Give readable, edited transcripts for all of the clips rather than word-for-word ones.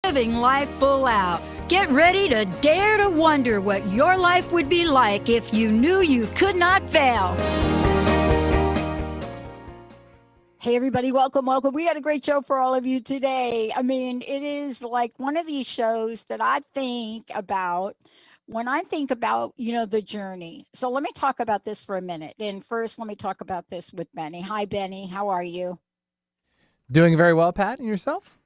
living life full out. Get ready to dare to wonder what your life would be like if you knew you could not fail. Hey, everybody. Welcome. We got a great show for all of you today. I mean, it is like one of these shows that I think about when I think about, the journey. So let me talk about this for a minute. And first, let me talk about this with Benny. Hi, Benny. How are you? Doing very well, Pat. And yourself?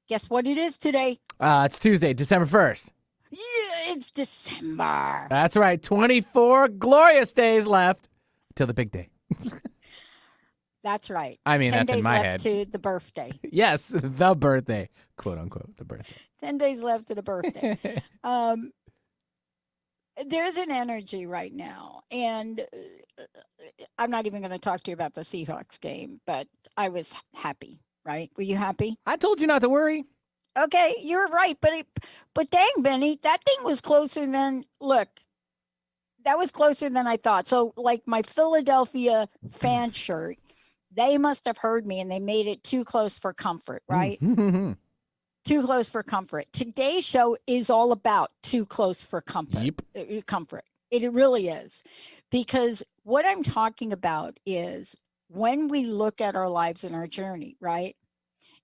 Guess what it is today? It's Tuesday, December 1st. Yeah, it's December. That's right. 24 glorious days left till the big day. That's right. I mean, 10 that's in days my left head. to the birthday. Yes, the birthday, quote unquote, the birthday. 10 days left to the birthday. There's an energy right now, and I'm not even going to talk to you about the Seahawks game, but I was happy, right? Were you happy? I told you not to worry. Okay, you're right, but dang, Benny, that thing was closer than, that was closer than I thought. So, like my Philadelphia fan shirt, they must have heard me and they made it too close for comfort, right? Too close for comfort. Today's show is all about too close for comfort. Yep. Comfort. It really is. Because what I'm talking about is when we look at our lives and our journey, right?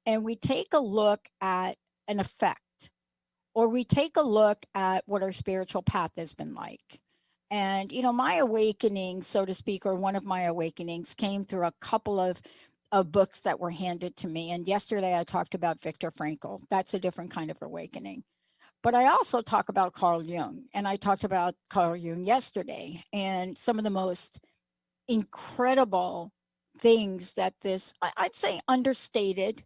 And we take a look at an effect, or we take a look at what our spiritual path has been like. And, my awakening, so to speak, or one of my awakenings came through a couple of books that were handed to me. And yesterday I talked about Viktor Frankl. That's a different kind of awakening. But I also talk about Carl Jung. And I talked about Carl Jung yesterday. And some of the most incredible things that this, I'd say understated,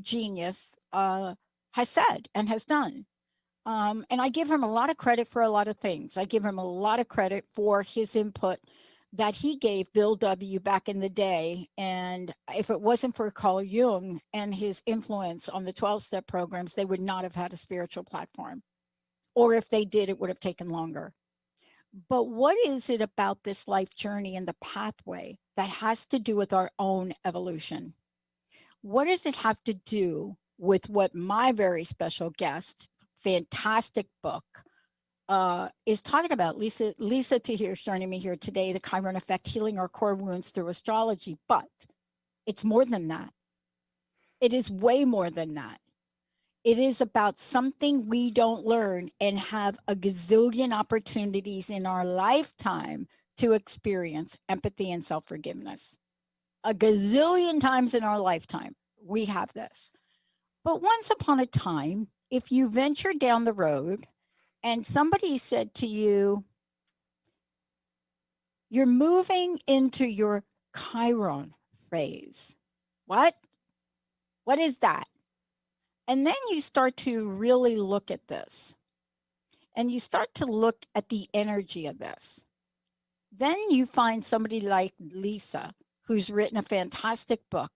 genius has said and has done. And I give him a lot of credit for a lot of things. I give him a lot of credit for his input that he gave Bill W. back in the day. And if it wasn't for Carl Jung and his influence on the 12-step programs, they would not have had a spiritual platform. Or if they did, it would have taken longer. But what is it about this life journey and the pathway that has to do with our own evolution? What does it have to do with what my very special guest, fantastic book, is talking about? Lisa Tahir is joining me here today, The Chiron Effect, Healing Our Core Wounds Through Astrology. But it's more than that. It is way more than that. It is about something we don't learn and have a gazillion opportunities in our lifetime to experience: empathy and self-forgiveness. A gazillion times in our lifetime, we have this. But once upon a time, if you venture down the road and somebody said to you, you're moving into your Chiron phase. What? What is that? And then you start to really look at this. And you start to look at the energy of this. Then you find somebody like Lisa, who's written a fantastic book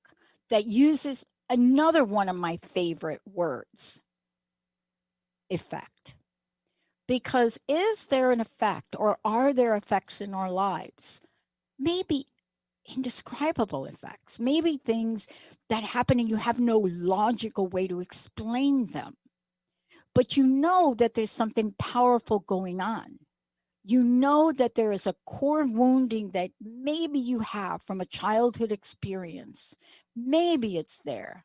that uses another one of my favorite words: effect. Because is there an effect, or are there effects in our lives? Maybe indescribable effects, maybe things that happen and you have no logical way to explain them. But you know that there's something powerful going on. You know that there is a core wounding that maybe you have from a childhood experience. Maybe it's there,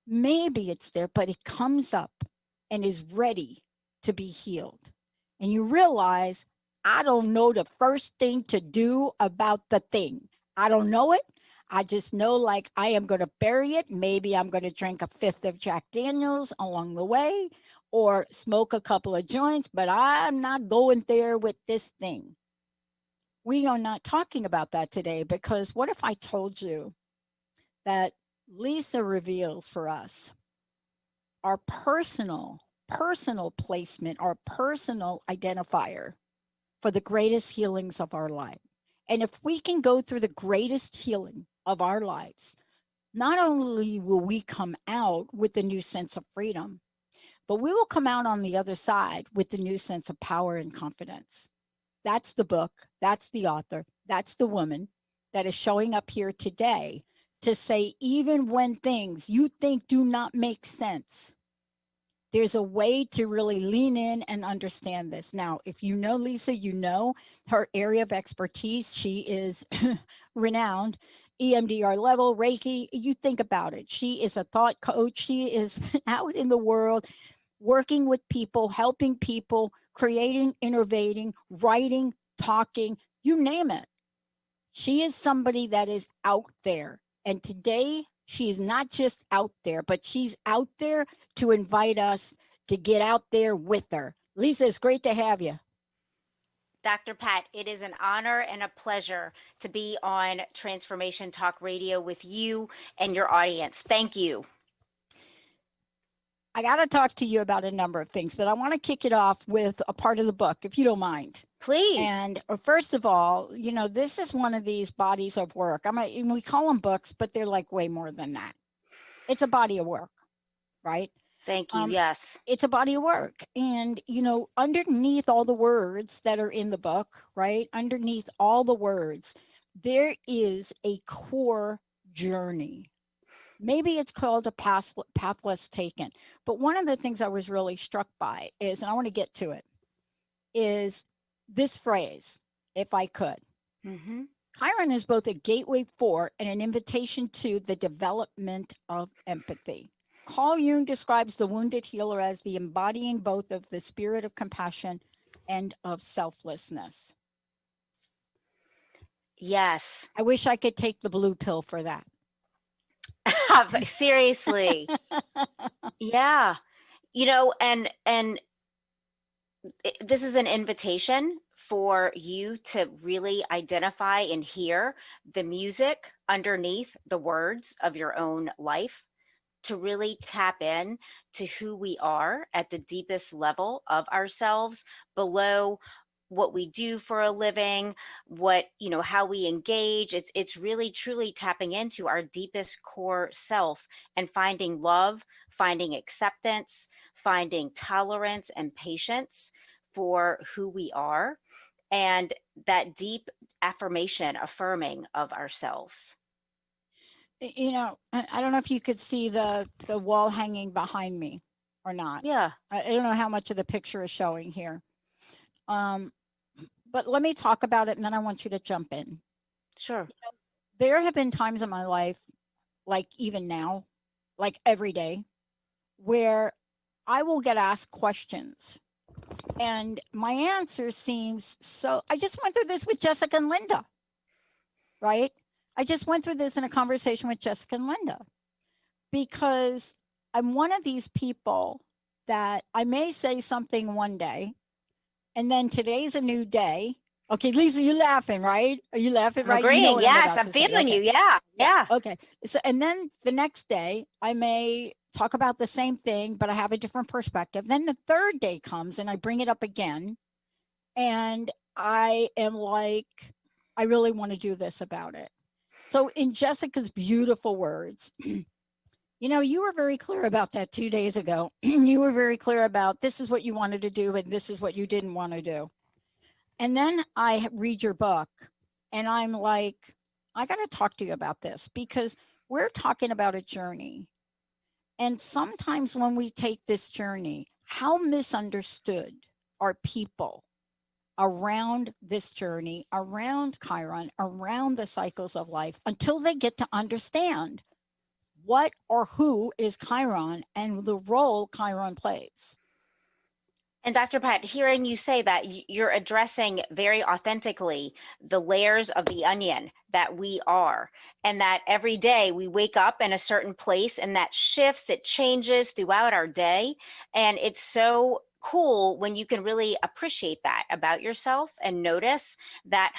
but it comes up and is ready to be healed. And you realize, I don't know the first thing to do about the thing. I don't know it. I just know, like, I am going to bury it. Maybe I'm going to drink a fifth of Jack Daniels along the way, or smoke a couple of joints, but I'm not going there with this thing. We are not talking about that today, because what if I told you that Lisa reveals for us our personal placement, our personal identifier for the greatest healings of our life. And if we can go through the greatest healing of our lives, not only will we come out with a new sense of freedom, but we will come out on the other side with the new sense of power and confidence. That's the book. That's the author. That's the woman that is showing up here today to say, even when things you think do not make sense, there's a way to really lean in and understand this. Now, if you know Lisa, you know her area of expertise. She is renowned, EMDR level, Reiki. You think about it. She is a thought coach. She is out in the world working with people, helping people, creating, innovating, writing, talking, you name it. She is somebody that is out there. And today, she is not just out there, but she's out there to invite us to get out there with her. Lisa, it's great to have you. Dr. Pat, it is an honor and a pleasure to be on Transformation Talk Radio with you and your audience. Thank you. I got to talk to you about a number of things, but I want to kick it off with a part of the book, if you don't mind. Please. And first of all, this is one of these bodies of work. We call them books, but they're like way more than that. It's a body of work, right? Thank you. Yes. It's a body of work. And, underneath all the words that are in the book, right? Underneath all the words, there is a core journey. Maybe it's called a path less taken. But one of the things I was really struck by is, and I want to get to it, is this phrase, if I could. Mm-hmm. Chiron is both a gateway for and an invitation to the development of empathy. Carl Jung describes the wounded healer as the embodying both of the spirit of compassion and of selflessness. Yes. I wish I could take the blue pill for that. Seriously. Yeah. And this is an invitation for you to really identify and hear the music underneath the words of your own life, to really tap in to who we are at the deepest level of ourselves, below what we do for a living, how we engage. It's really truly tapping into our deepest core self and finding love, finding acceptance, finding tolerance and patience for who we are, and that deep affirming of ourselves. I don't know if you could see the wall hanging behind me or not. Yeah. I don't know how much of the picture is showing here. But let me talk about it, and then I want you to jump in. Sure. There have been times in my life, like even now, like every day, where I will get asked questions. And my answer seems so, I just went through this with Jessica and Linda, right? I just went through this in a conversation with Jessica and Linda, because I'm one of these people that I may say something one day, and then today's a new day. Okay, Lisa, you're laughing, right? Are you laughing, right? Agreeing. You know what Yes, I'm I'm about to say. feeling Okay. you. Yeah. Yeah. Okay. So, and then the next day, I may talk about the same thing, but I have a different perspective. Then the third day comes and I bring it up again. And I am like, I really want to do this about it. So, in Jessica's beautiful words, you were very clear about that 2 days ago. You were very clear about this is what you wanted to do and this is what you didn't want to do. And then I read your book and I'm like, I got to talk to you about this, because we're talking about a journey. And sometimes when we take this journey, how misunderstood are people around this journey, around Chiron, around the cycles of life, until they get to understand what or who is Chiron and the role Chiron plays. And Dr. Pat, hearing you say that, you're addressing very authentically the layers of the onion that we are, and that every day we wake up in a certain place, and that shifts, it changes throughout our day. And it's so cool when you can really appreciate that about yourself and notice that,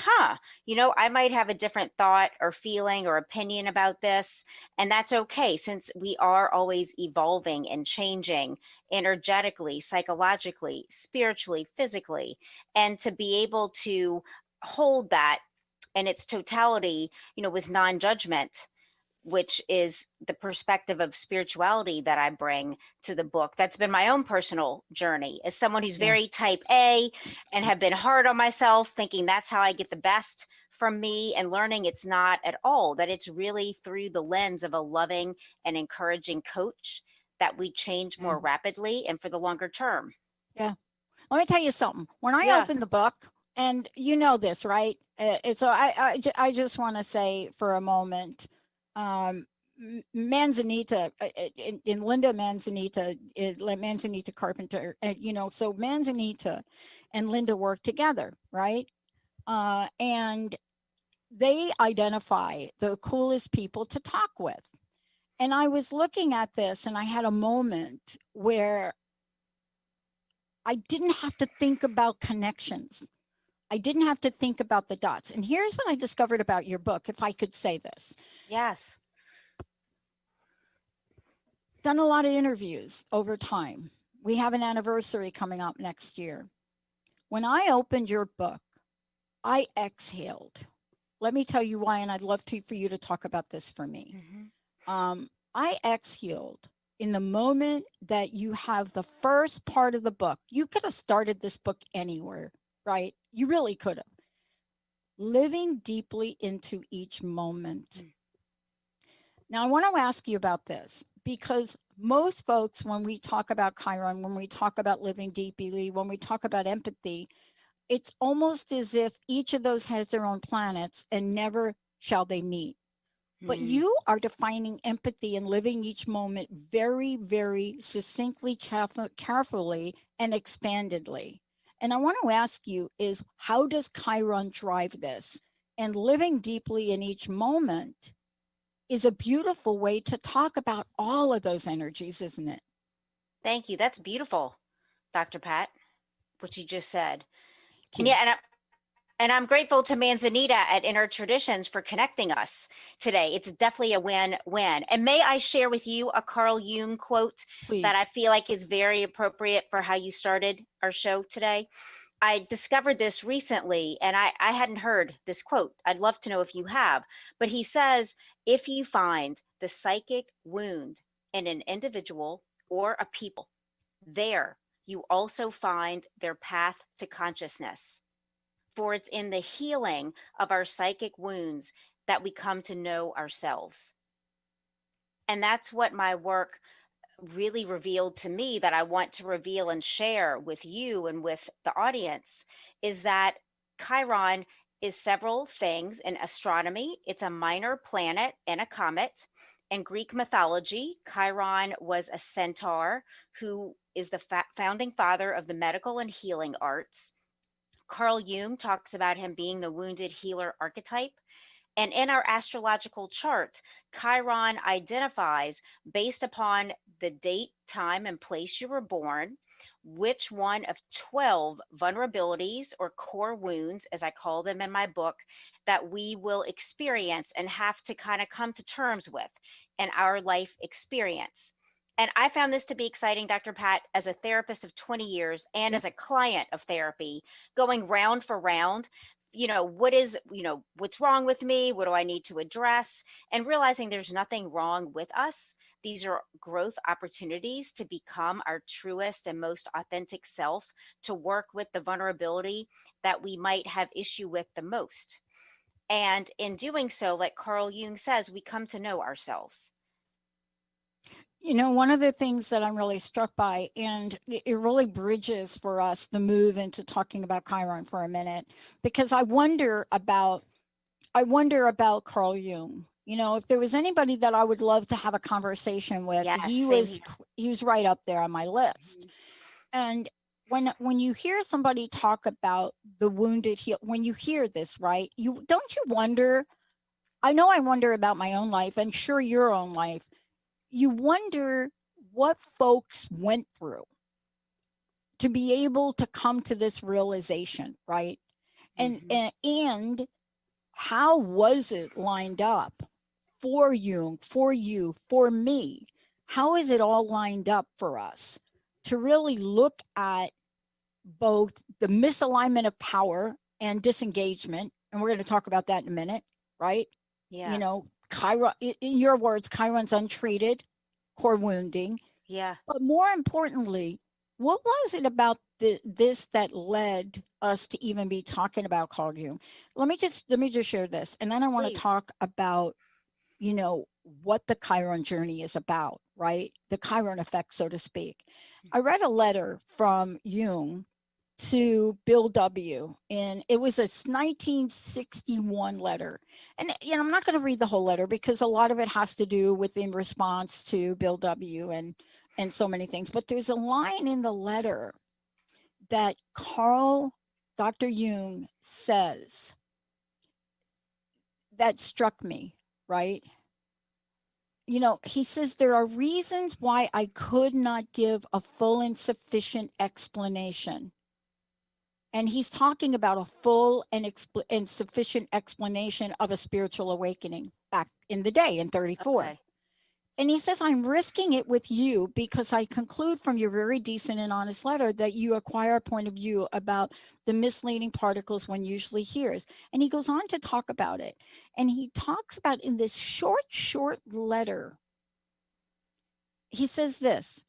I might have a different thought or feeling or opinion about this. And that's okay, since we are always evolving and changing energetically, psychologically, spiritually, physically. And to be able to hold that in its totality, with non-judgment, which is the perspective of spirituality that I bring to the book. That's been my own personal journey as someone who's very type A and have been hard on myself, thinking that's how I get the best from me and learning it's not at all, that it's really through the lens of a loving and encouraging coach that we change more Mhm. rapidly and for the longer term. Yeah. Let me tell you something. When I Yeah. opened the book, and you know this, right? So I just want to say for a moment, um, Manzanita, in Linda Manzanita, Manzanita Carpenter, so Manzanita and Linda work together, right? And they identify the coolest people to talk with. And I was looking at this and I had a moment where I didn't have to think about connections. I didn't have to think about the dots. And here's what I discovered about your book, if I could say this. Yes. Done a lot of interviews over time. We have an anniversary coming up next year. When I opened your book, I exhaled. Let me tell you why, and I'd love for you to talk about this for me. Hmm. I exhaled in the moment that you have the first part of the book. You could have started this book anywhere, right? You really could have. Living deeply into each moment. Now, I want to ask you about this because most folks, when we talk about Chiron, when we talk about living deeply, when we talk about empathy, it's almost as if each of those has their own planets and never shall they meet. But Mm. you are defining empathy and living each moment very, very succinctly, carefully, and expandedly. And I want to ask you is how does Chiron drive this? And living deeply in each moment is a beautiful way to talk about all of those energies, isn't it? Thank you. That's beautiful, Dr. Pat, what you just said. Thank And you. yeah, and I'm grateful to Manzanita at Inner Traditions for connecting us today. It's definitely a win-win. And may I share with you a Carl Jung quote that I Please. feel like is very appropriate for how you started our show today? I discovered this recently and I hadn't heard this quote. I'd love to know if you have. But he says, if you find the psychic wound in an individual or a people, there you also find their path to consciousness. For it's in the healing of our psychic wounds that we come to know ourselves. And that's what my work really revealed to me, that I want to reveal and share with you and with the audience, is that Chiron is several things in astronomy. It's a minor planet and a comet. In Greek mythology, Chiron was a centaur who is the founding father of the medical and healing arts. Carl Jung talks about him being the wounded healer archetype. And in our astrological chart, Chiron identifies, based upon the date, time, and place you were born, which one of 12 vulnerabilities or core wounds, as I call them in my book, that we will experience and have to kind of come to terms with in our life experience. And I found this to be exciting, Dr. Pat, as a therapist of 20 years and Yep. as a client of therapy, going round for round, what is, what's wrong with me? What do I need to address? And realizing there's nothing wrong with us. These are growth opportunities to become our truest and most authentic self, to work with the vulnerability that we might have issue with the most. And in doing so, like Carl Jung says, we come to know ourselves. One of the things that I'm really struck by, and it really bridges for us the move into talking about Chiron for a minute, because I wonder about Carl Jung. If there was anybody that I would love to have a conversation with, Yes, he same was here. he was right up there on my list. Mhm. And when you hear somebody talk about the wounded heal, when you hear this, right, you wonder. I know I wonder about my own life, and sure your own life. You wonder what folks went through to be able to come to this realization, right? And Mhm. and, and how was it lined up for you, for me? How is it all lined up for us to really look at both the misalignment of power and disengagement? And we're going to talk about that in a minute, right? Yeah. Chiron, in your words, Chiron's untreated core wounding. Yeah. But more importantly, what was it about this that led us to even be talking about Carl Jung. Let me just share this, and then I want to Please. talk about, what the Chiron journey is about, right? The Chiron effect, so to speak. I read a letter from Jung to Bill W. And it was a 1961 letter. And I'm not going to read the whole letter because a lot of it has to do with in response to Bill W. and so many things. But there's a line in the letter that Dr. Jung says that struck me, right? He says there are reasons why I could not give a full and sufficient explanation. And he's talking about a full and sufficient explanation of a spiritual awakening back in the day in 34. Okay. And he says, I'm risking it with you because I conclude from your very decent and honest letter that you acquire a point of view about the misleading particles one usually hears. And he goes on to talk about it. And he talks about in this short letter, he says this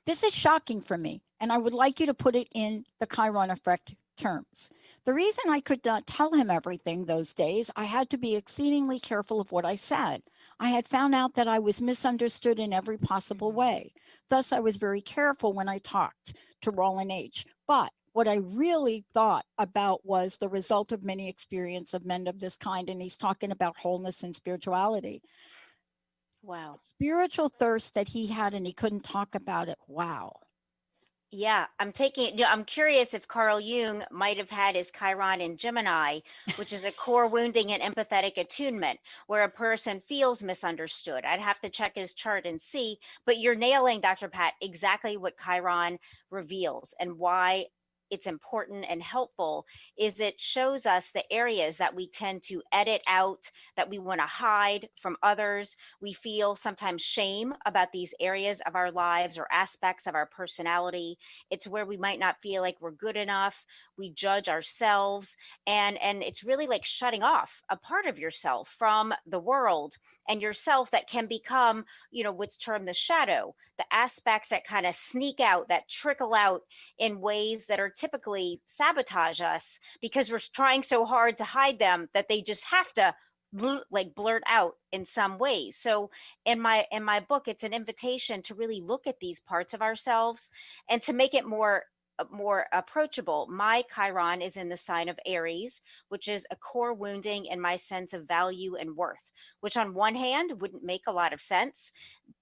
is shocking for me, and I would like you to put it in the Chiron effect terms. The reason I could not tell him everything those days, I had to be exceedingly careful of what I said. I had found out that I was misunderstood in every possible way. Thus, I was very careful when I talked to Roland H. But what I really thought about was the result of many experience of men of this kind, and he's talking about wholeness and spirituality. Wow. Spiritual thirst that he had, and he couldn't talk about it. Wow. Yeah, I'm curious if Carl Jung might have had his Chiron in Gemini, which is a core wounding and empathetic attunement, where a person feels misunderstood. I'd have to check his chart and see, but you're nailing, Dr. Pat, exactly what Chiron reveals and why it's important and helpful is it shows us the areas that we tend to edit out, that we want to hide from others. We feel sometimes shame about these areas of our lives or aspects of our personality. It's where we might not feel like we're good enough. We judge ourselves, and it's really like shutting off a part of yourself from the world and yourself that can become, what's termed the shadow, the aspects that kind of sneak out, that trickle out in ways that are typically sabotage us because we're trying so hard to hide them that they just have to blurt out in some ways. So in my book, it's an invitation to really look at these parts of ourselves and to make it more approachable. My Chiron is in the sign of Aries, which is a core wounding in my sense of value and worth, which on one hand wouldn't make a lot of sense,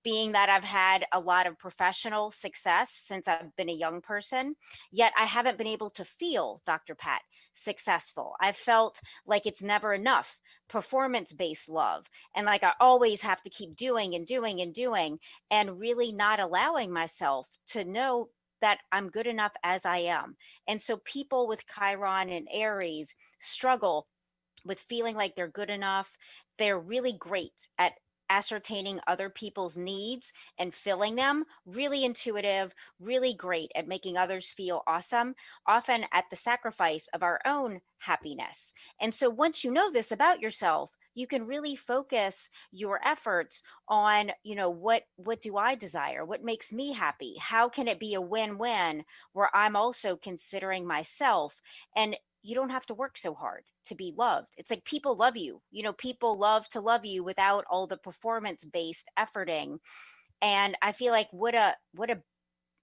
being that I've had a lot of professional success since I've been a young person, yet I haven't been able to feel, Dr. Pat, successful. I've felt like it's never enough, performance based love, and like I always have to keep doing and doing and doing, and really not allowing myself to know that I'm good enough as I am. And so people with Chiron and Aries struggle with feeling like they're good enough. They're really great at ascertaining other people's needs and filling them, really intuitive, really great at making others feel awesome, often at the sacrifice of our own happiness. And so once you know this about yourself, you can really focus your efforts on, what do I desire? What makes me happy? How can it be a win-win where I'm also considering myself? And you don't have to work so hard to be loved. It's like people love you. People love to love you without all the performance based efforting. And I feel like what a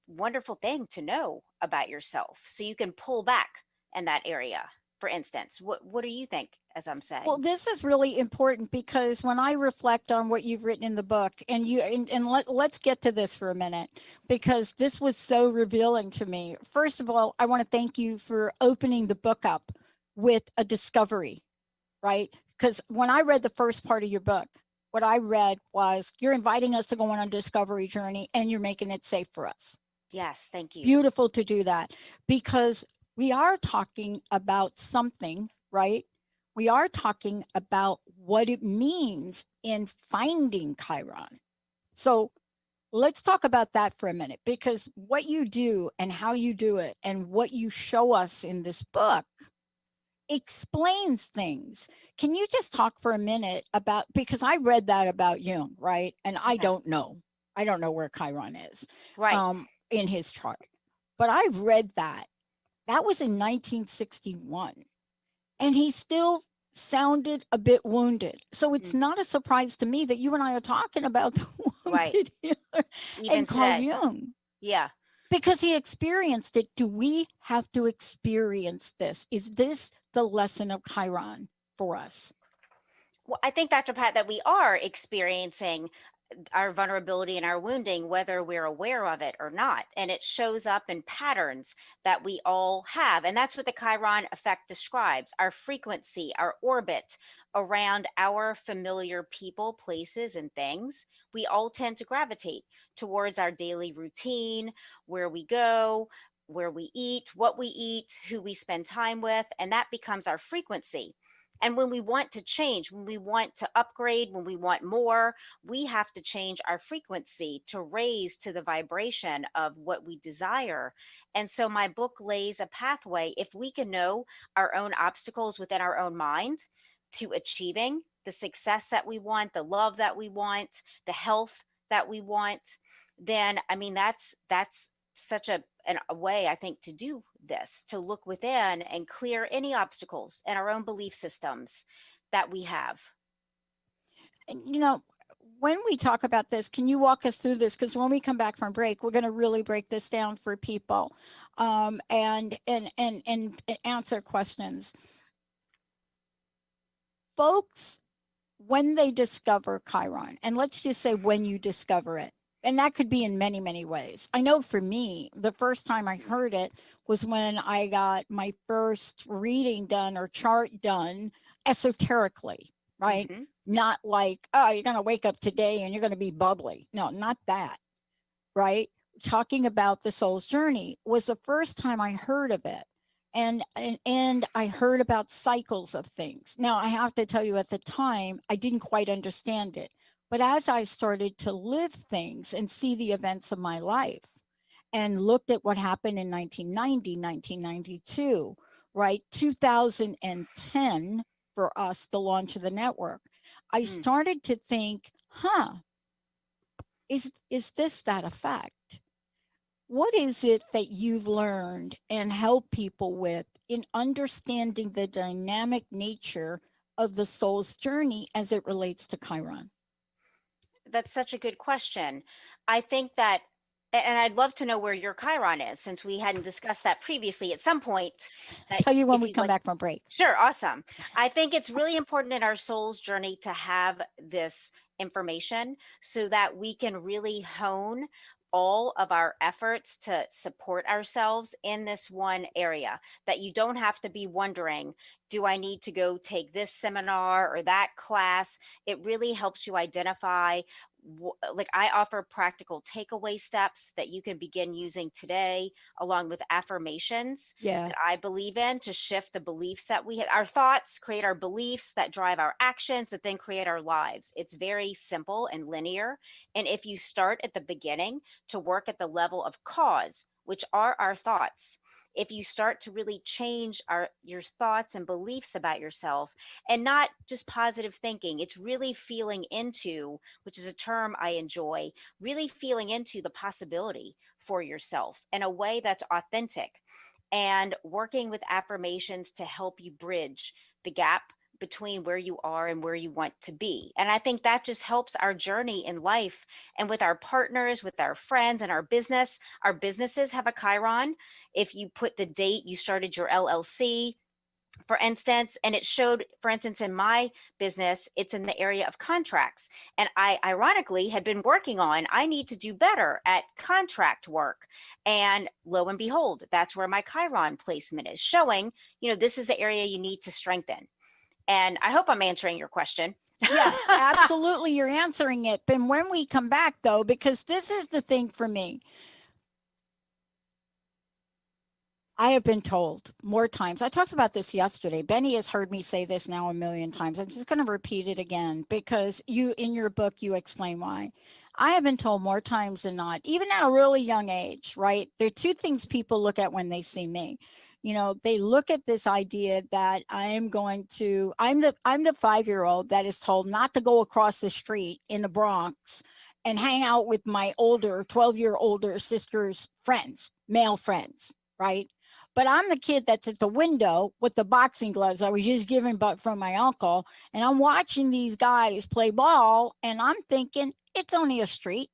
wonderful thing to know about yourself so you can pull back in that area. For instance, what do you think as I'm Well, saying? this is really important because when I reflect on what you've written in the book, let's get to this for a minute because this was so revealing to me. First of all, I want to thank you for opening the book up with a discovery, right? Because when I read the first part of your book, what I read was you're inviting us to go on a discovery journey and you're making it safe for us. Yes, thank you. Beautiful to do that because we are talking about something, right? We are talking about what it means in finding Chiron. So let's talk about that for a minute because what you do and how you do it and what you show us in this book explains things. Can you just talk for a minute about, because I read that about Jung, right? And I Yeah. don't know. I don't know where Chiron is Right. in his chart. but I've read that. That was in 1961. And he still sounded a bit wounded. So it's Mm, not a surprise to me that you and I are talking about the right. wounded healer Even and Carl today. Jung Yeah. because he experienced it. Do we have to experience this? Is this the lesson of Chiron for us? Well, I think, Dr. Pat, that we are experiencing our vulnerability and our wounding, whether we're aware of it or not. And it shows up in patterns that we all have. And that's what the Chiron effect describes, our frequency, our orbit around our familiar people, places, and things. We all tend to gravitate towards our daily routine, where we go, where we eat, what we eat, who we spend time with, and that becomes our frequency. And when we want to change, when we want to upgrade, when we want more, we have to change our frequency to raise to the vibration of what we desire. And so my book lays a pathway. If we can know our own obstacles within our own mind to achieving the success that we want, the love that we want, the health that we want, then I mean that's such a way, I think, to do this, to look within and clear any obstacles in our own belief systems that we have. And, when we talk about this, can you walk us through this? Because when we come back from break, we're going to really break this down for people, and answer questions. Folks, when they discover Chiron, and let's just say when you discover it, and that could be in many, many ways. I know for me, the first time I heard it was when I got my first reading done or chart done esoterically, right? Hmm. Not like, oh, you're going to wake up today and you're going to be bubbly. No, not that, right? Talking about the soul's journey was the first time I heard of it. And I heard about cycles of things. Now, I have to tell you, at the time, I didn't quite understand it. But as I started to live things and see the events of my life and looked at what happened in 1990, 1992, right? 2010 for us, the launch of the network, I Mm. started to think, is this that effect? What is it that you've learned and help people with in understanding the dynamic nature of the soul's journey as it relates to Chiron? That's such a good question. I think that, and I'd love to know where your Chiron is, since we hadn't discussed that previously at some point, that Tell you when if we you'd come like. back from break. Sure, awesome. I think it's really important in our soul's journey to have this information so that we can really hone all of our efforts to support ourselves in this one area. That you don't have to be wondering, do I need to go take this seminar or that class? It really helps you identify. Like, I offer practical takeaway steps that you can begin using today, along with affirmations Yeah. that I believe in, to shift the beliefs that we have. Our thoughts create our beliefs that drive our actions that then create our lives. It's very simple and linear. And if you start at the beginning to work at the level of cause, which are our thoughts, if you start to really change your thoughts and beliefs about yourself, and not just positive thinking, it's really feeling into, which is a term I enjoy, really feeling into the possibility for yourself in a way that's authentic, and working with affirmations to help you bridge the gap between where you are and where you want to be. And I think that just helps our journey in life and with our partners, with our friends, and our business. Our businesses have a Chiron. If you put the date you started your LLC, for instance, and it showed, for instance, in my business, it's in the area of contracts. And I ironically had been working on, I need to do better at contract work. And lo and behold, that's where my Chiron placement is showing, this is the area you need to strengthen. And I hope I'm answering your question. Yeah, absolutely. You're answering it. But when we come back, though, because this is the thing for me, I have been told more times. I talked about this yesterday. Benny has heard me say this now a million times. I'm just going to repeat it again because in your book, you explain why. I have been told more times than not, even at a really young age, right? There are two things people look at when they see me. They look at this idea that I'm the 5-year-old that is told not to go across the street in the Bronx and hang out with my older 12-year older sister's friends, male friends, right? But I'm the kid that's at the window with the boxing gloves I was just given but from my uncle, and I'm watching these guys play ball, and I'm thinking it's only a street,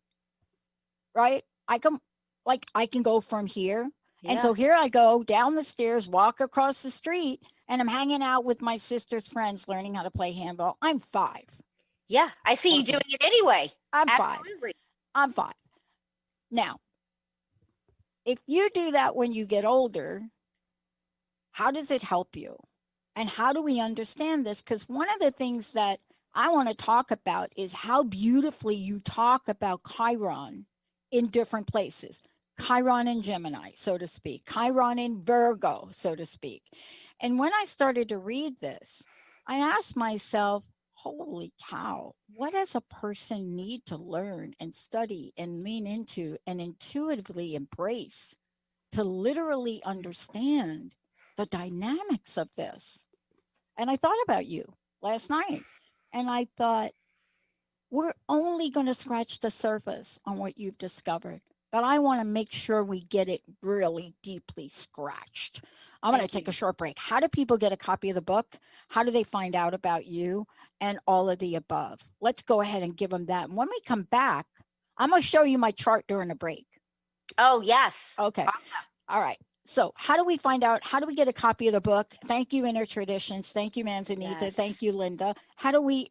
right? I can go from here. And Yeah. so here I go down the stairs, walk across the street, and I'm hanging out with my sister's friends learning how to play handball. I'm 5. Yeah. I see you Okay. doing it anyway. I'm 5. Absolutely. I'm 5. Now, if you do that when you get older, how does it help you? And how do we understand this? Because one of the things that I want to talk about is how beautifully you talk about Chiron in different places. Chiron in Gemini, so to speak, Chiron in Virgo, so to speak. And when I started to read this, I asked myself, holy cow, what does a person need to learn and study and lean into and intuitively embrace to literally understand the dynamics of this? And I thought about you last night, and I thought, we're only going to scratch the surface on what you've discovered, but I want to make sure we get it really deeply scratched. I'm going to Thank take a you. short break. How do people get a copy of the book? How do they find out about you and all of the above? Let's go ahead and give them that. And when we come back, I'm going to show you my chart during the break. Oh, yes. Okay. Awesome. All right. So, how do we find out? How do we get a copy of the book? Thank you, Inner Traditions. Thank you, Manzanita. Yes. Thank you, Linda. How do we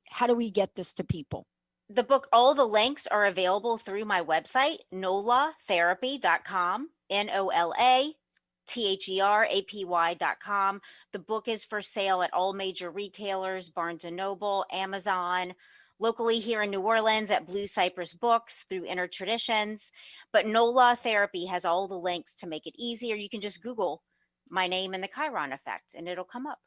get this to people? The book, all the links are available through my website, nolatherapy.com, NOLATHERAPY.com. The book is for sale at all major retailers, Barnes and Noble, Amazon, locally here in New Orleans at Blue Cypress Books through Inner Traditions. But NOLA Therapy has all the links to make it easier. You can just Google my name and the Chiron effect and it'll come up.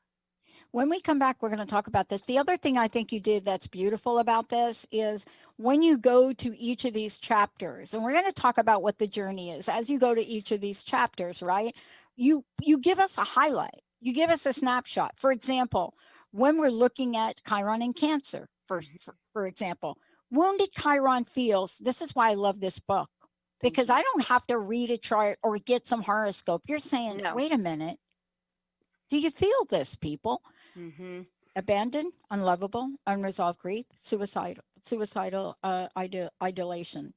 When we come back, we're going to talk about this. The other thing I think you did that's beautiful about this is when you go to each of these chapters, and we're going to talk about what the journey is as you go to each of these chapters, right? You give us a highlight. You give us a snapshot. For example, when we're looking at Chiron in Cancer, for example, wounded Chiron feels. This is why I love this book, Thank because you. I don't have to read a chart or get some horoscope. You're saying, No. wait a minute, do you feel this, people? Mm-hmm. Abandoned, unlovable, unresolved grief, suicidal idolation.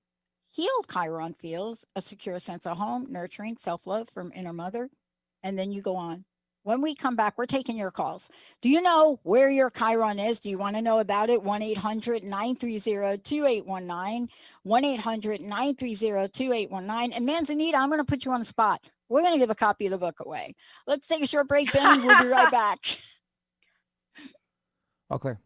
Healed Chiron feels a secure sense of home, nurturing, self love from inner mother. And then you go on. When we come back, we're taking your calls. Do you know where your Chiron is? Do you want to know about it? 1 800 930 2819. 1 800 930 2819. And Manzanita, I'm going to put you on the spot. We're going to give a copy of the book away. Let's take a short break, Benny. We'll be right back. All clear.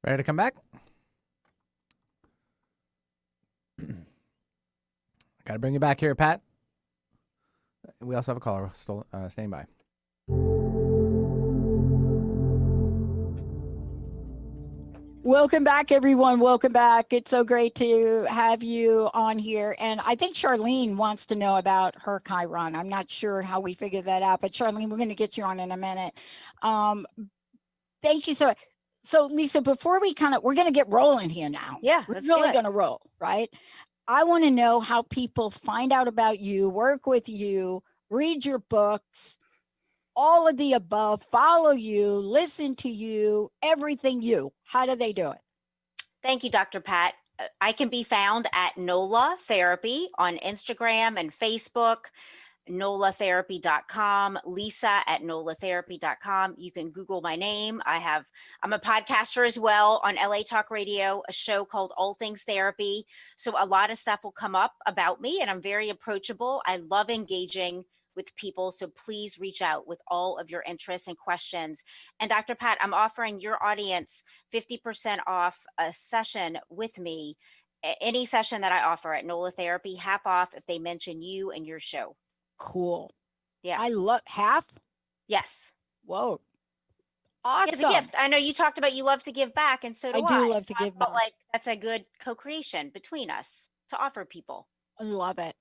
Ready to come back? Got to bring you back here, Pat. We also have a caller standing by. Welcome back, everyone. Welcome back. It's so great to have you on here. And I think Charlene wants to know about her Chiron. I'm not sure how we figured that out, but Charlene, we're going to get you on in a minute. Thank you so much. So Lisa, before we're going to get rolling here now. Yeah, we're let's really do it. going to roll, right? I want to know how people find out about you, work with you, read your books, all of the above, follow you, listen to you, everything you. How do they do it? Thank you, Dr. Pat. I can be found at NOLA Therapy on Instagram and Facebook, nolatherapy.com, Lisa at nolatherapy.com. You can Google my name. I'm a podcaster as well on LA Talk Radio, a show called All Things Therapy. So a lot of stuff will come up about me, and I'm very approachable. I love engaging with people. So please reach out with all of your interests and questions. And Dr. Pat, I'm offering your audience 50% off a session with me. Any session that I offer at NOLA Therapy, half off if they mention you and your show. Cool. Yeah. I love half. Yes. Whoa. Awesome. It's a gift. I know you talked about you love to give back, and so do I. I do love to give back. Like that's a good co-creation between us to offer people. I love it.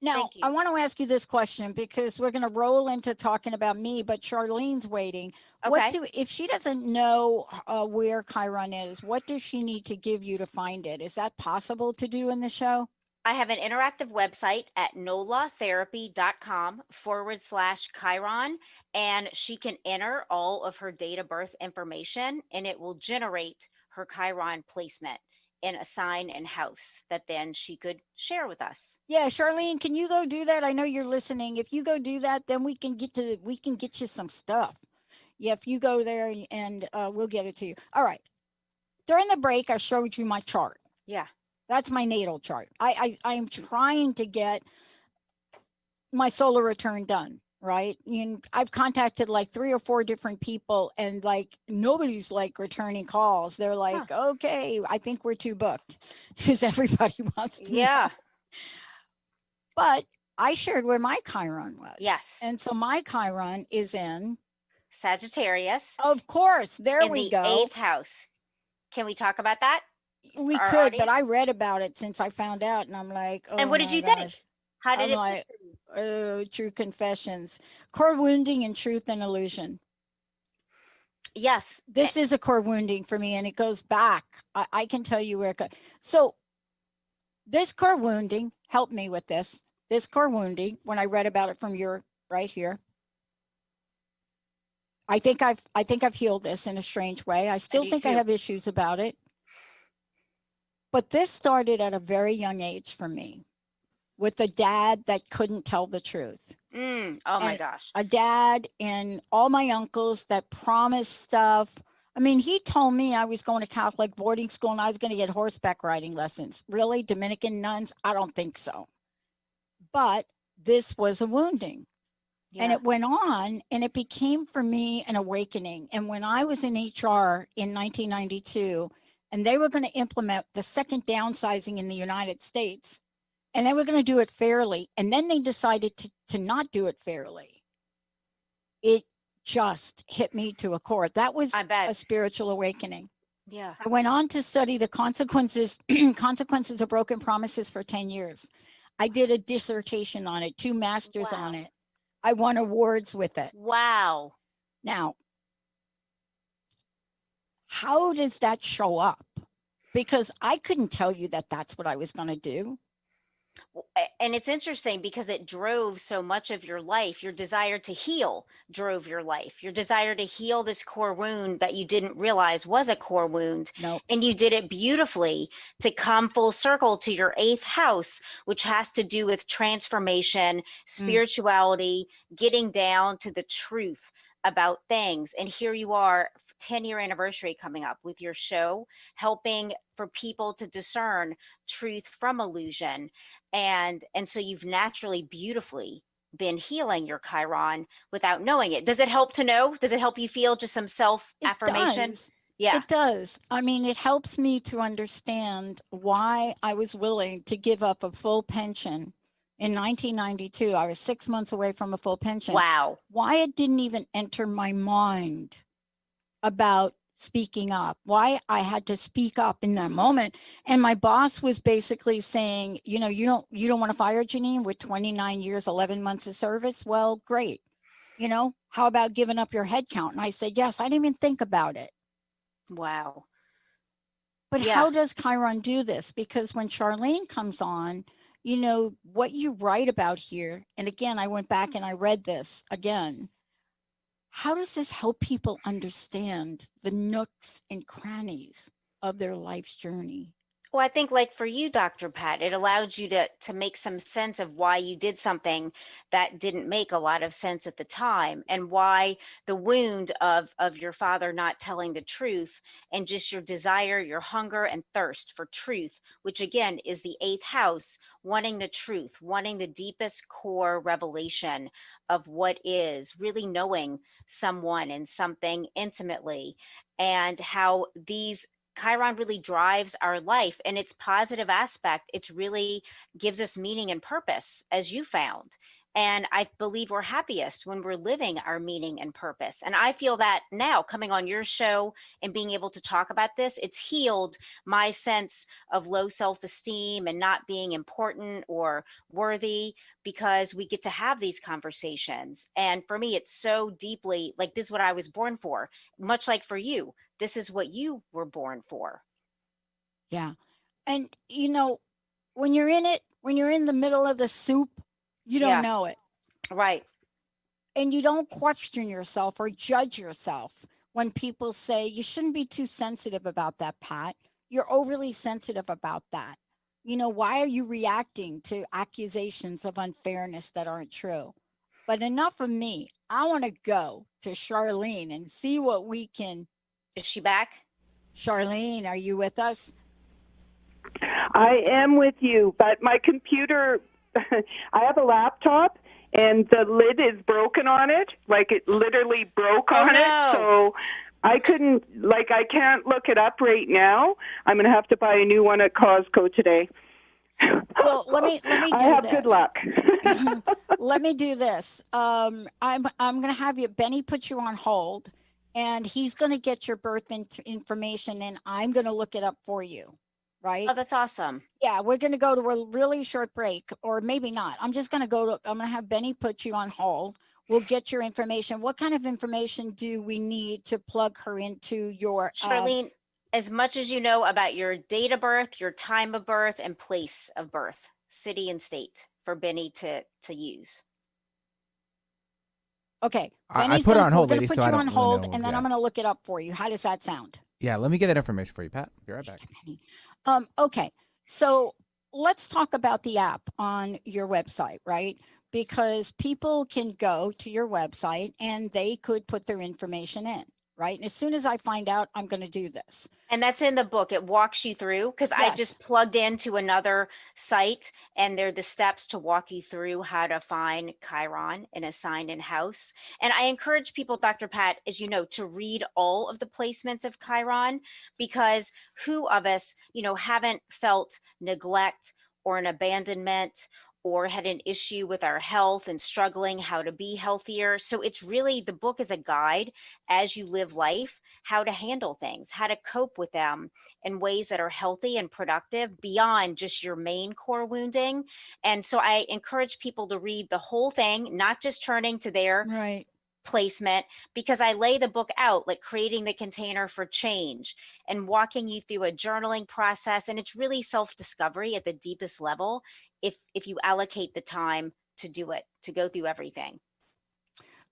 Now, I want to ask you this question because we're going to roll into talking about me, but Charlene's waiting. Okay. If she doesn't know where Chiron is, what does she need to give you to find it? Is that possible to do in the show? I have an interactive website at nolatherapy.com/Chiron, and she can enter all of her date of birth information, and it will generate her Chiron placement in a sign and house that then she could share with us. Yeah, Charlene, can you go do that? I know you're listening. If you go do that, then we can get you some stuff. Yeah, if you go there and we'll get it to you. All right. During the break, I showed you my chart. Yeah. That's my natal chart. I'm trying to get my solar return done, right? And I've contacted like 3 or 4 different people, and like nobody's like returning calls. They're like, okay, I think we're too booked because everybody wants to know. But I shared where my Chiron was. Yes. And so my Chiron is in Sagittarius. Of course. There we go. In the 8th house. Can we talk about that? We could, but I read about it since I found out, and I'm like, oh. And what did you think? How did it? True confessions, core wounding, and truth and illusion. Yes, this is a core wounding for me, and it goes back. I can tell you where it goes. So, this core wounding helped me with this. This core wounding, when I read about it from your right here. I think I've healed this in a strange way. I still think I have issues about it. But this started at a very young age for me with a dad that couldn't tell the truth. Oh my gosh. A dad and all my uncles that promised stuff. I mean, he told me I was going to Catholic boarding school and I was going to get horseback riding lessons. Really? Dominican nuns? I don't think so. But this was a wounding. Yeah. And it went on, and it became for me an awakening. And when I was in HR in 1992, and they were going to implement the second downsizing in the United States, and they were going to do it fairly, and then they decided to not do it fairly. It just hit me to a core. That was a spiritual awakening. Yeah. I went on to study the consequences of broken promises for 10 years. I did a dissertation on it, 2 masters on it. I won awards with it. Wow. Now, how does that show up? Because I couldn't tell you that that's what I was going to do. And it's interesting because it drove so much of your life. Your desire to heal drove your life. Your desire to heal this core wound that you didn't realize was a core wound. Nope. And you did it beautifully to come full circle to your 8th house, which has to do with transformation, spirituality, getting down to the truth about things. And here you are, 10-year anniversary coming up with your show, helping for people to discern truth from illusion. And so you've naturally, beautifully been healing your Chiron without knowing it. Does it help to know? Does it help you feel just some self-affirmation? Yeah. It does. I mean, it helps me to understand why I was willing to give up a full pension in 1992. I was 6 months away from a full pension. Wow. Why it didn't even enter my mind about speaking up, why I had to speak up in that moment. And my boss was basically saying, you don't want to fire Janine with 29 years, 11 months of service. Well, great. How about giving up your head count? And I said, yes, I didn't even think about it. Wow. But Yeah. how does Chiron do this? Because when Charlene comes on, what you write about here, and again, I went back and I read this again. How does this help people understand the nooks and crannies of their life's journey? Well, I think like for you, Dr. Pat, it allowed you to make some sense of why you did something that didn't make a lot of sense at the time, and why the wound of your father not telling the truth, and just your desire, your hunger and thirst for truth, which again is the eighth house, wanting the truth, wanting the deepest core revelation of what is, really knowing someone and something intimately, and how these Chiron really drives our life, and its positive aspect, it's really gives us meaning and purpose, as you found. And I believe we're happiest when we're living our meaning and purpose. And I feel that now coming on your show and being able to talk about this, it's healed my sense of low self esteem and not being important or worthy, because we get to have these conversations. And for me, it's so deeply like this is what I was born for, much like for you, this is what you were born for. Yeah. And, when you're in it, when you're in the middle of the soup, you don't Yeah, know it. right. And you don't question yourself or judge yourself when people say you shouldn't be too sensitive about that, Pat. You're overly sensitive about that. Why are you reacting to accusations of unfairness that aren't true? But enough of me. I want to go to Charlene and see what we can. Is she back? Charlene, are you with us? I am with you, but my computer, I have a laptop and the lid is broken on it. Like it literally broke Oh, on no. it. So I can't look it up right now. I'm going to have to buy a new one at Costco today. Well, let me I do have this. good luck. Let me do this. I'm going to have Benny put you on hold, and he's going to get your birth information, and I'm going to look it up for you. Right? Oh, that's awesome. Yeah, we're going to go to a really short break, or maybe not. I'm going to have Benny put you on hold. We'll get your information. What kind of information do we need to plug her into your Charlene, as much as you know about your date of birth, your time of birth, and place of birth, city and state for Benny to use. Okay. I Benny's put her gonna on we're hold, gonna lady, put so I you don't on really hold, know. and then Yeah. I'm gonna look it up for you. How does that sound? Yeah, let me get that information for you, Pat. Be right back. Benny? Okay. So let's talk about the app on your website, right? Because people can go to your website and they could put their information in, right? And as soon as I find out, I'm going to do this. And that's in the book. It walks you through, because I Yes. just plugged into another site, and they're the steps to walk you through how to find Chiron in a sign in house. And I encourage people, Dr. Pat, as you know, to read all of the placements of Chiron, because who of us, haven't felt neglect or an abandonment or had an issue with our health and struggling how to be healthier. So it's really, the book is a guide as you live life, how to handle things, how to cope with them in ways that are healthy and productive beyond just your main core wounding. And so I encourage people to read the whole thing, not just turning to their Right. placement, because I lay the book out, like creating the container for change and walking you through a journaling process. And it's really self-discovery at the deepest level, if you allocate the time to do it, to go through everything.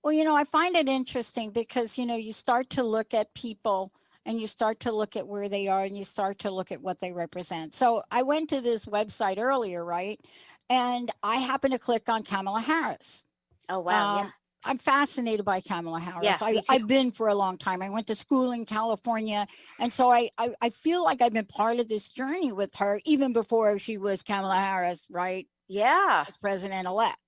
Well, I find it interesting because, you start to look at people and you start to look at where they are and you start to look at what they represent. So I went to this website earlier, right? And I happened to click on Kamala Harris. Oh, wow. Yeah. I'm fascinated by Kamala Harris. Yeah, me too. I've been for a long time. I went to school in California. And so I feel like I've been part of this journey with her even before she was Kamala Harris, right? Yeah. As president-elect,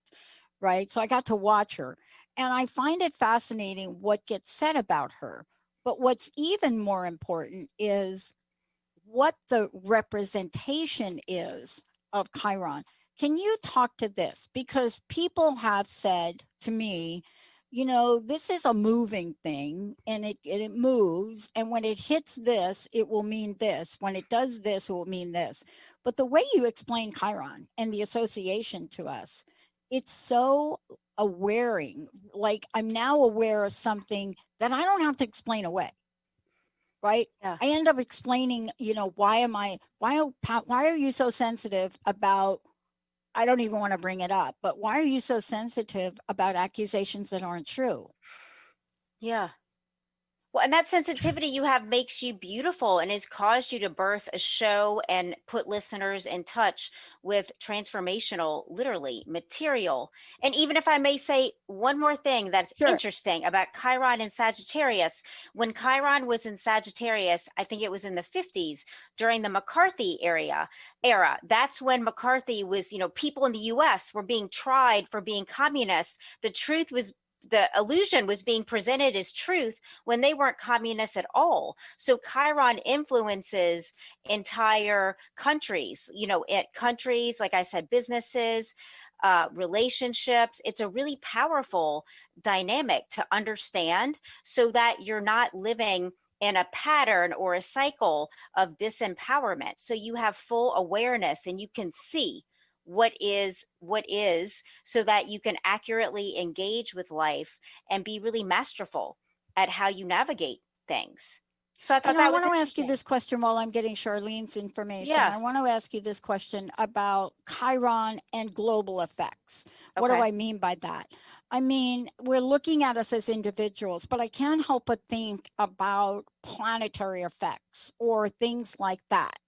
right? So I got to watch her. And I find it fascinating what gets said about her. But what's even more important is what the representation is of Chiron. Can you talk to this? Because people have said to me, you know, this is a moving thing and it moves. And when it hits this, it will mean this. When it does this, it will mean this. But the way you explain Chiron and the association to us, it's so awareing. Like I'm now aware of something that I don't have to explain away, right? Yeah. I end up explaining, you know, why are you so sensitive about, I don't even want to bring it up, but why are you so sensitive about accusations that aren't true? Yeah. Well, and that sensitivity you have makes you beautiful and has caused you to birth a show and put listeners in touch with transformational, literally material. And even if I may say one more thing that's Sure. interesting about Chiron and Sagittarius, when Chiron was in Sagittarius, I think it was in the 50s during the McCarthy era, that's when McCarthy was, you know, people in the US were being tried for being communists. The illusion was being presented as truth when they weren't communists at all. So Chiron influences entire countries, you know, countries, like I said, businesses, relationships. It's a really powerful dynamic to understand so that you're not living in a pattern or a cycle of disempowerment. So you have full awareness and you can see what is so that you can accurately engage with life and be really masterful at how you navigate things. So I thought You know, I that was want to ask you interesting. this question while I'm getting Charlene's information. Yeah. I want to ask you this question about Chiron and global effects. What do Okay. I mean by that? I mean, we're looking at us as individuals, but I can't help but think about planetary effects or things like that.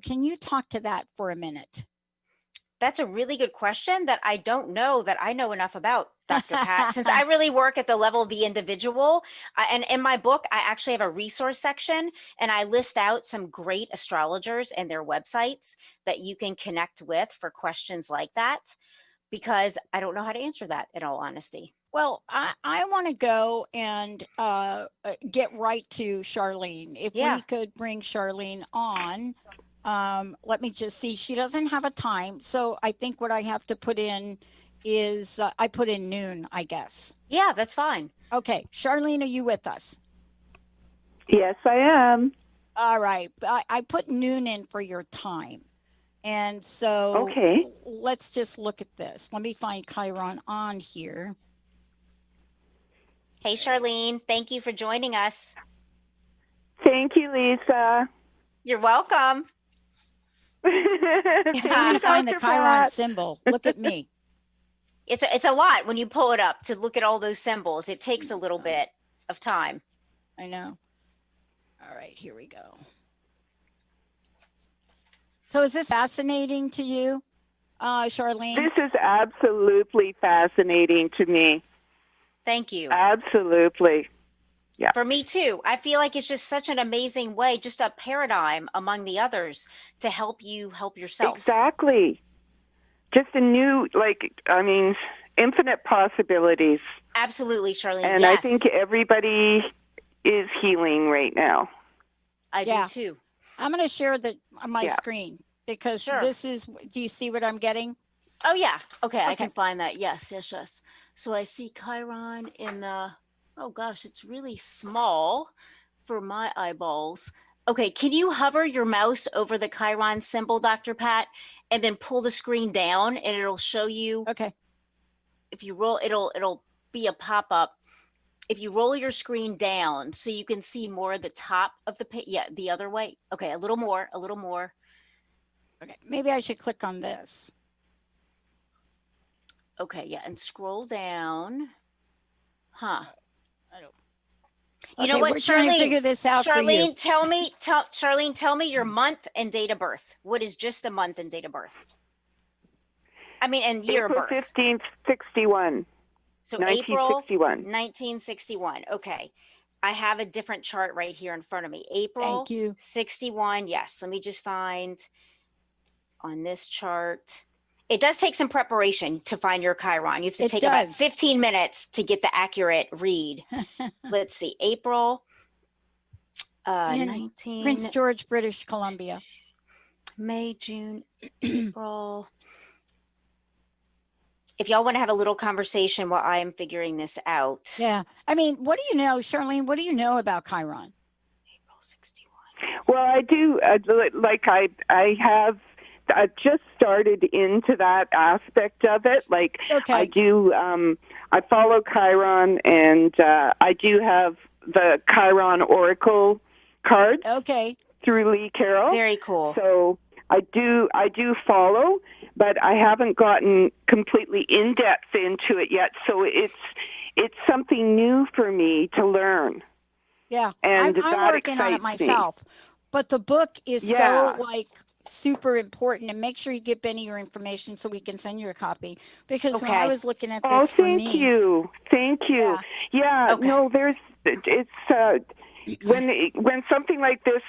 Can you talk to that for a minute? That's a really good question that I don't know that I know enough about, Dr. Pat, since I really work at the level of the individual. And in my book, I actually have a resource section and I list out some great astrologers and their websites that you can connect with for questions like that, because I don't know how to answer that in all honesty. Well, I want to go and get right to Charlene. If Yeah. we could bring Charlene on, let me just see. She doesn't have a time. So I think what I have to put in is I put in noon, I guess. Yeah, that's fine. Okay. Charlene, are you with us? Yes, I am. All right. I put noon in for your time. And so Okay. let's just look at this. Let me find Chiron on here. Hey, Charlene, thank you for joining us. Thank you, Lisa. You're welcome. Thank Trying you, to find the Dr. Chiron Pat. symbol. Look at me. It's a lot when you pull it up to look at all those symbols. It takes a little bit of time. I know. All right, here we go. So is this fascinating to you, Charlene? This is absolutely fascinating to me. Thank you. Absolutely. Yeah. For me too. I feel like it's just such an amazing way, just a paradigm among the others to help you help yourself. Exactly. Just a new, infinite possibilities. Absolutely, Charlene. And yes. I think everybody is healing right now. I Yeah. do too. I'm going to share my Yeah. screen because Sure. this is, do you see what I'm getting? Oh yeah. Okay, I Okay. can find that. Yes. So I see Chiron in the, oh gosh, it's really small for my eyeballs. Okay, can you hover your mouse over the Chiron symbol, Dr. Pat, and then pull the screen down and it'll show you, Okay. if you roll, it'll be a pop-up. If you roll your screen down so you can see more of the top of the page, yeah, the other way. Okay, a little more. Okay. Maybe I should click on this. Okay, yeah, and scroll down. Huh. I don't. You know Okay, what, we're trying to Charlene? figure this out for you. Charlene, tell me your month and date of birth. What is just the month and date of birth? I mean, and year April of birth. 15th, 61. So 1961. April 1961. Okay. I have a different chart right here in front of me. April Thank you. 61. Yes. Let me just find on this chart. It does take some preparation to find your Chiron. You have to It take about does. 15 minutes to get the accurate read. Let's see. April In 19 Prince George, British Columbia. May, June, April. If y'all want to have a little conversation while I am figuring this out. Yeah. I mean, what do you know, Charlene? What do you know about Chiron? April 61. Well, I do. Like I have. I've just started into that aspect of it. Like Okay. I do. I follow Chiron, and I do have the Chiron Oracle cards Okay. through Lee Carroll. Very cool. So I do follow, but I haven't gotten completely in depth into it yet. So it's something new for me to learn. Yeah. And I'm that working on it excites me. myself. But the book is Yeah. so like super important, and make sure you give Benny your information so we can send you a copy, because when I Okay. was looking at Oh, this for thank me, you. Yeah. Okay. No, it's when something like this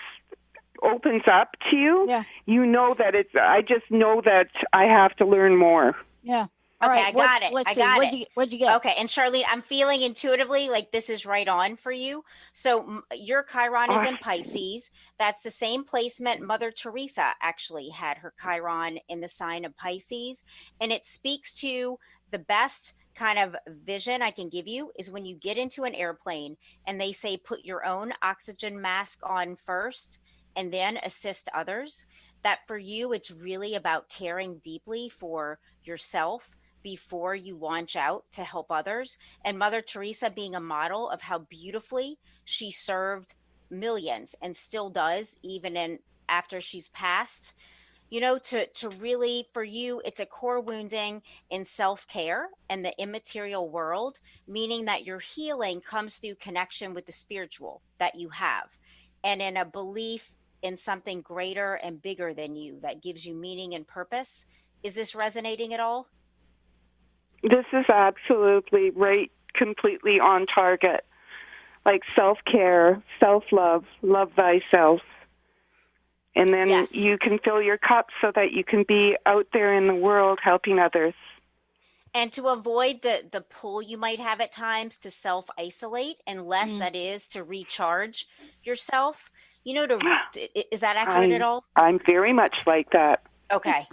opens up to you, yeah, you know that I just know that I have to learn more. yeah. All Okay, right, I got it. Let's I see. got What'd you get? Okay, and Charlene, I'm feeling intuitively like this is right on for you. So your Chiron is in Pisces. That's the same placement Mother Teresa actually had her Chiron in the sign of Pisces, and it speaks to the best kind of vision I can give you is when you get into an airplane and they say put your own oxygen mask on first and then assist others. That for you, it's really about caring deeply for yourself before you launch out to help others. And Mother Teresa being a model of how beautifully she served millions and still does, even in after she's passed. You know, to really for you, it's a core wounding in self-care and the immaterial world, meaning that your healing comes through connection with the spiritual that you have and in a belief in something greater and bigger than you that gives you meaning and purpose. Is this resonating at all? This is absolutely right, completely on target. Like self-care, self-love, love thyself. And then Yes. you can fill your cup so that you can be out there in the world helping others. And to avoid the pull you might have at times to self-isolate, unless that is to recharge yourself, you know, is that accurate at all? I'm very much like that. Okay.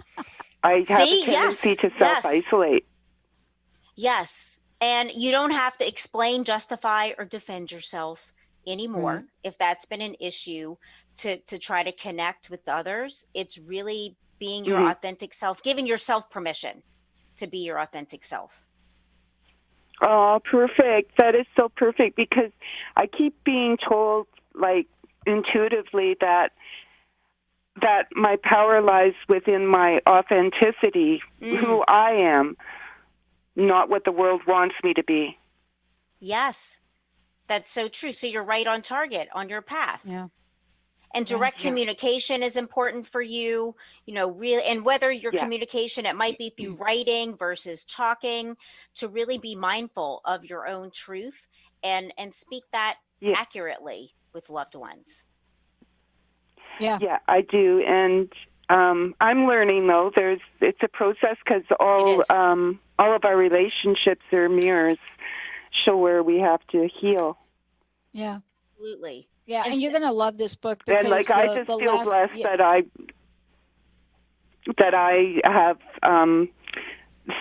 I have See? a tendency Yes. to Yes. self-isolate. Yes. And you don't have to explain, justify, or defend yourself anymore if that's been an issue to try to connect with others. It's really being your authentic self, giving yourself permission to be your authentic self. Oh, perfect. That is so perfect because I keep being told, like, intuitively that my power lies within my authenticity, who I am, not what the world wants me to be. Yes, that's so true. So you're right on target on your path. Yeah. And direct communication is important for you, you know, really, and whether your communication, it might be through writing versus talking, to really be mindful of your own truth and speak that accurately with loved ones. Yeah. Yeah, I do. And I'm learning, though. It's a process because all of our relationships are mirrors, show where we have to heal. Yeah. Absolutely. Yeah, and you're gonna love this book because and like I just feel blessed that I have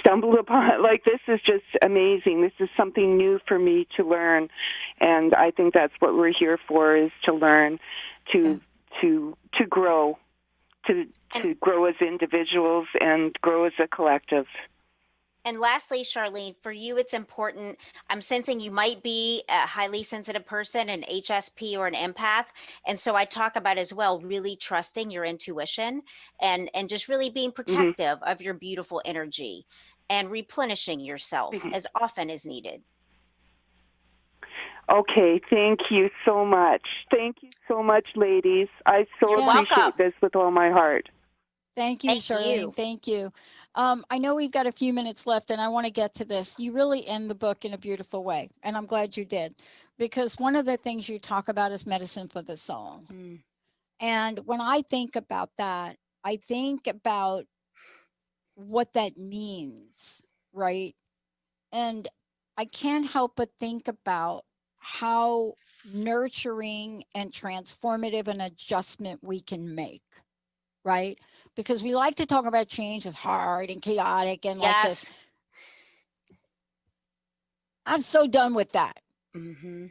stumbled upon. Like, this is just amazing. This is something new for me to learn, and I think that's what we're here for: is to learn, to grow, to grow as individuals and grow as a collective. And lastly, Charlene, for you, it's important. I'm sensing you might be a highly sensitive person, an HSP or an empath. And so I talk about as well, really trusting your intuition and just really being protective of your beautiful energy and replenishing yourself as often as needed. Okay, thank you so much. Thank you so much, ladies. I so appreciate this with all my heart. Thank you, Charlene. Thank you. I know we've got a few minutes left, and I want to get to this. You really end the book in a beautiful way, and I'm glad you did, because one of the things you talk about is medicine for the soul. And when I think about that, I think about what that means, right? And I can't help but think about how nurturing and transformative an adjustment we can make, right? Because we like to talk about change as hard and chaotic and like this. Yes. I'm so done with that. Hmm.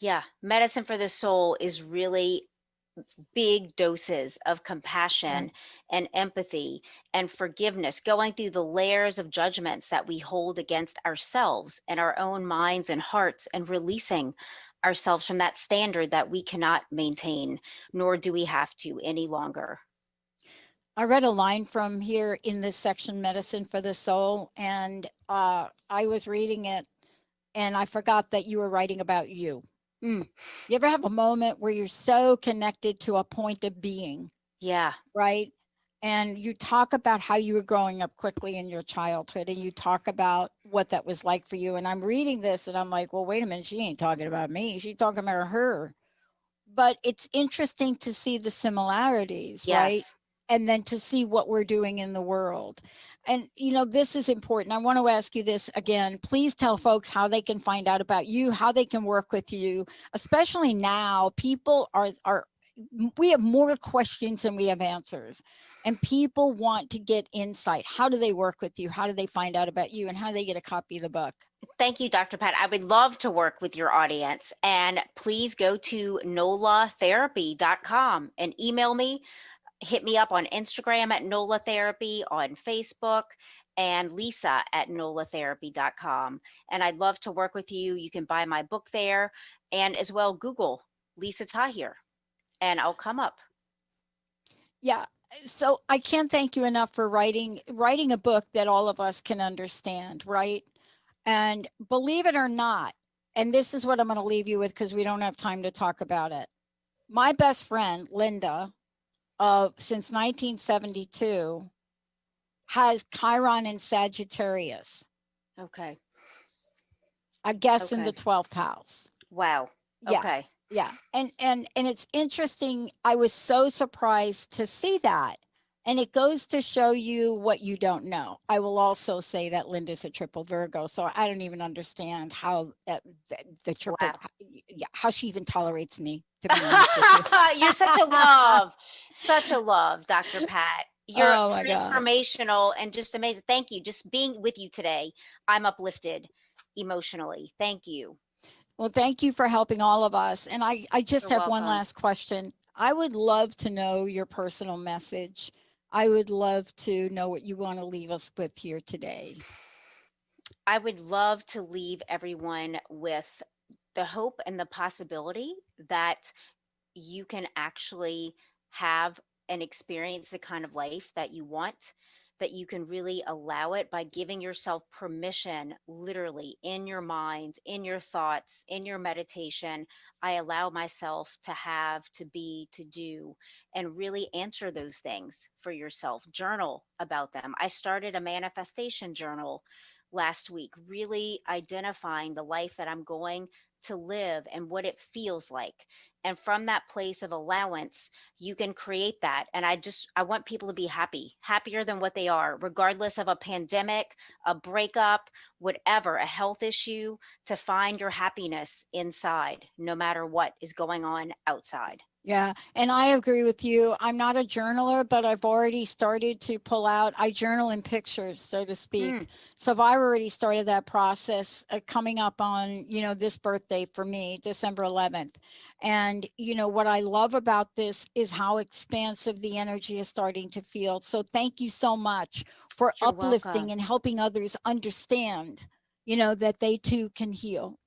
Yeah. Medicine for the soul is really big doses of compassion and empathy and forgiveness, going through the layers of judgments that we hold against ourselves and our own minds and hearts, and releasing ourselves from that standard that we cannot maintain, nor do we have to any longer. I read a line from here in this section, Medicine for the Soul, and I was reading it and I forgot that you were writing about you. Mm. You ever have a moment where you're so connected to a point of being, Yeah. right? And you talk about how you were growing up quickly in your childhood, and you talk about what that was like for you. And I'm reading this and I'm like, well, wait a minute, she ain't talking about me. She's talking about her. But it's interesting to see the similarities, right? Yes. And then to see what we're doing in the world. And, this is important. I want to ask you this again. Please tell folks how they can find out about you, how they can work with you, especially now. People we have more questions than we have answers. And people want to get insight. How do they work with you? How do they find out about you? And how do they get a copy of the book? Thank you, Dr. Pat. I would love to work with your audience. And please go to nolatherapy.com and email me. Hit me up on Instagram at Nola Therapy, on Facebook, and Lisa at nolatherapy.com. And I'd love to work with you. You can buy my book there, and as well Google Lisa Tahir and I'll come up. Yeah. So I can't thank you enough for writing a book that all of us can understand, right? And believe it or not, and this is what I'm going to leave you with because we don't have time to talk about it. My best friend, Linda, since 1972, has Chiron in Sagittarius, Okay. I guess in the Okay. 12th house. Wow. Yeah. Okay. Yeah. And it's interesting. I was so surprised to see that. And it goes to show you what you don't know. I will also say that Linda's a triple Virgo, so I don't even understand how the triple, Wow. yeah, how she even tolerates me, to be honest with you. You're such a love. Such a love, Dr. Pat. You're Oh my God. transformational and just amazing. Thank you. Just being with you today, I'm uplifted emotionally. Thank you. Well, thank you for helping all of us. And I just You're have one welcome. last question. I would love to know your personal message. I would love to know what you want to leave us with here today. I would love to leave everyone with the hope and the possibility that you can actually have and experience the kind of life that you want, that you can really allow it by giving yourself permission, literally in your mind, in your thoughts, in your meditation. I allow myself to have, to be, to do, and really answer those things for yourself. Journal about them. I started a manifestation journal last week, really identifying the life that I'm going to live and what it feels like. And from that place of allowance, you can create that. And I want people to be happy, happier than what they are, regardless of a pandemic, a breakup, whatever, a health issue, to find your happiness inside, no matter what is going on outside. Yeah, and I agree with you. I'm not a journaler, but I've already started to pull out. I journal in pictures, so to speak. Mm, So I've already started that process coming up on, this birthday for me, December 11th. And, what I love about this is how expansive the energy is starting to feel. So thank you so much for you're uplifting welcome. and helping others understand, that they too can heal.